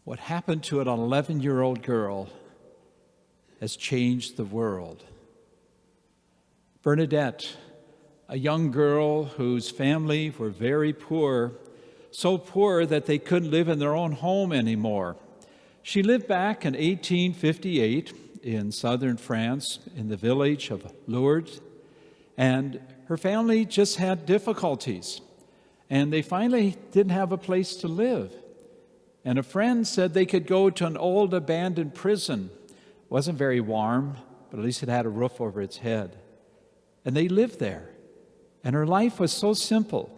What happened to an 11-year-old girl has changed the world. Bernadette, a young girl whose family were very poor, so poor that they couldn't live in their own home anymore. She lived back in 1858 in southern France in the village of Lourdes, and her family just had difficulties, and they finally didn't have a place to live. And a friend said they could go to an old abandoned prison. It wasn't very warm, but at least it had a roof over its head. And they lived there. And her life was so simple.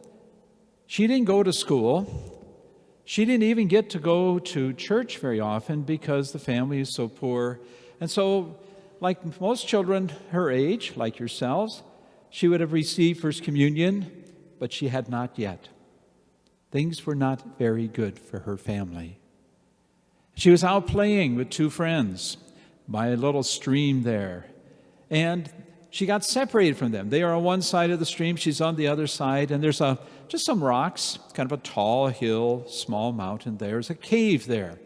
She didn't go to school. She didn't even get to go to church very often because the family is so poor. And so, like most children her age, like yourselves, she would have received First Communion, but she had not yet. Things were not very good for her family. She was out playing with two friends by a little stream there, and she got separated from them. They are on one side of the stream, she's on the other side, and there's just some rocks, kind of a tall hill, small mountain. There's a cave there.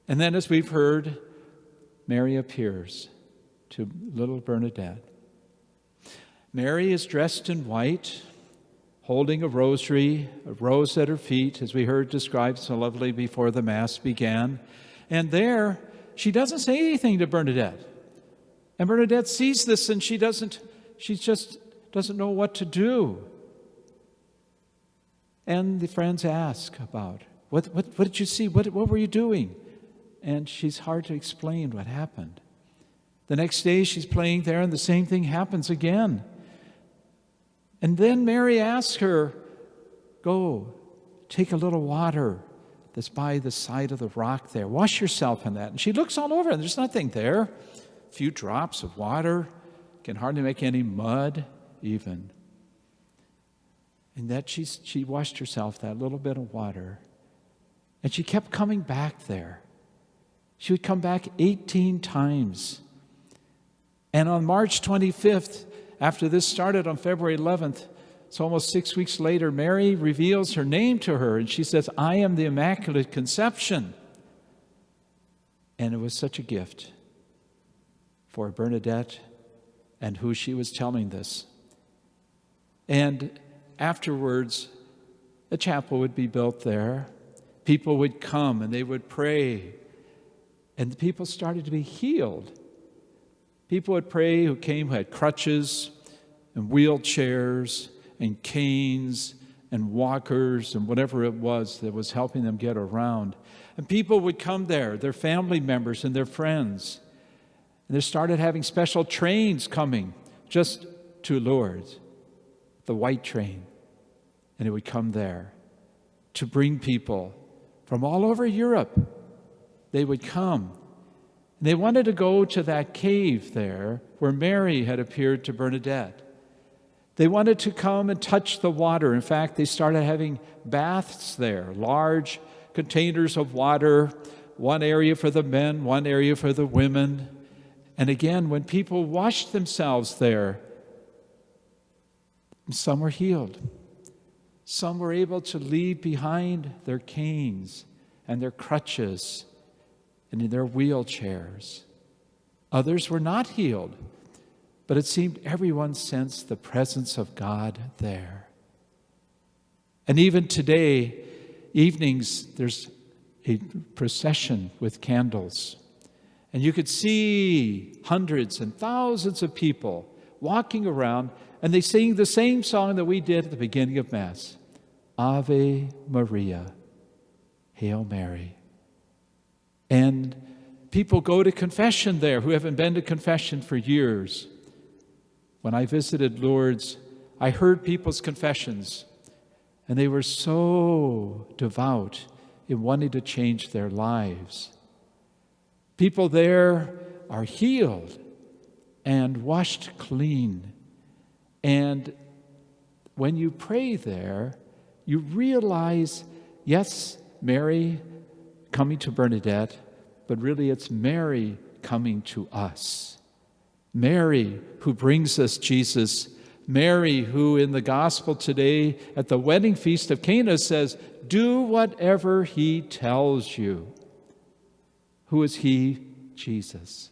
And then, as we've heard, Mary appears to little Bernadette. Mary is dressed in white, holding a rosary, a rose at her feet, as we heard described so lovely before the Mass began. And there, she doesn't say anything to Bernadette. And Bernadette sees this and she just doesn't know what to do. And the friends ask about, what did you see? What were you doing? And she's hard to explain what happened. The next day she's playing there and the same thing happens again. And then Mary asks her, go, take a little water that's by the side of the rock there. Wash yourself in that. And she looks all over and there's nothing there. A few drops of water, can hardly make any mud even. And that she washed herself, that little bit of water. And she kept coming back there. She would come back 18 times. And on March 25th, after this started on February 11th, it's almost 6 weeks later, Mary reveals her name to her, and she says, I am the Immaculate Conception. And it was such a gift for Bernadette and who she was telling this. And afterwards, a chapel would be built there. People would come and they would pray. And the people started to be healed. People would pray who had crutches and wheelchairs and canes and walkers and whatever it was that was helping them get around. And people would come there, their family members and their friends. And they started having special trains coming just to Lourdes, the white train. And it would come there to bring people from all over Europe. They would come. They wanted to go to that cave there where Mary had appeared to Bernadette. They wanted to come and touch the water. In fact, they started having baths there, large containers of water, one area for the men, one area for the women. And again, when people washed themselves there, some were healed. Some were able to leave behind their canes and their crutches and in their wheelchairs. Others were not healed, but it seemed everyone sensed the presence of God there. And even today, evenings, there's a procession with candles. And you could see hundreds and thousands of people walking around, and they sing the same song that we did at the beginning of Mass. Ave Maria, Hail Mary. And people go to confession there who haven't been to confession for years. When I visited Lourdes, I heard people's confessions, and they were so devout in wanting to change their lives. People there are healed and washed clean. And when you pray there, you realize, yes, Mary coming to Bernadette, but really it's Mary coming to us. Mary who brings us Jesus. Mary who in the gospel today at the wedding feast of Cana says, do whatever he tells you. Who is he? Jesus.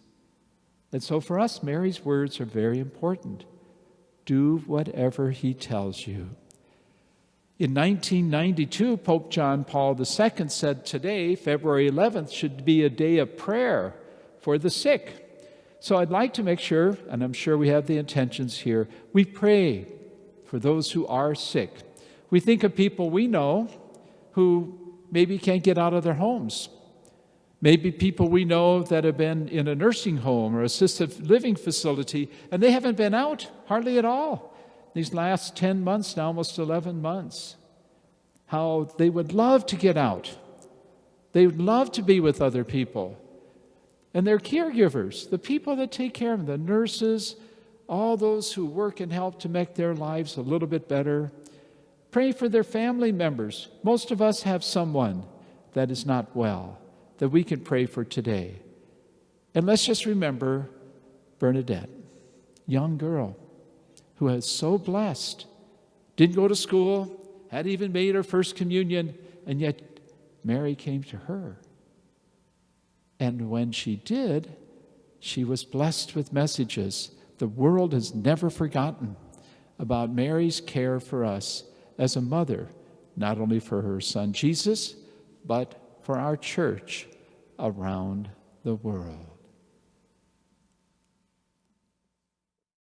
And so for us, Mary's words are very important. Do whatever he tells you. In 1992, Pope John Paul II said today, February 11th, should be a day of prayer for the sick. So I'd like to make sure, and I'm sure we have the intentions here, we pray for those who are sick. We think of people we know who maybe can't get out of their homes. Maybe people we know that have been in a nursing home or assisted living facility, and they haven't been out hardly at all these last 10 months, now almost 11 months. How they would love to get out. They would love to be with other people. And their caregivers, the people that take care of them, the nurses, all those who work and help to make their lives a little bit better. Pray for their family members. Most of us have someone that is not well that we can pray for today. And let's just remember Bernadette, young girl who was so blessed, didn't go to school, hadn't even made her first communion, and yet Mary came to her. And when she did, she was blessed with messages. The world has never forgotten about Mary's care for us as a mother, not only for her son Jesus, but for our church around the world.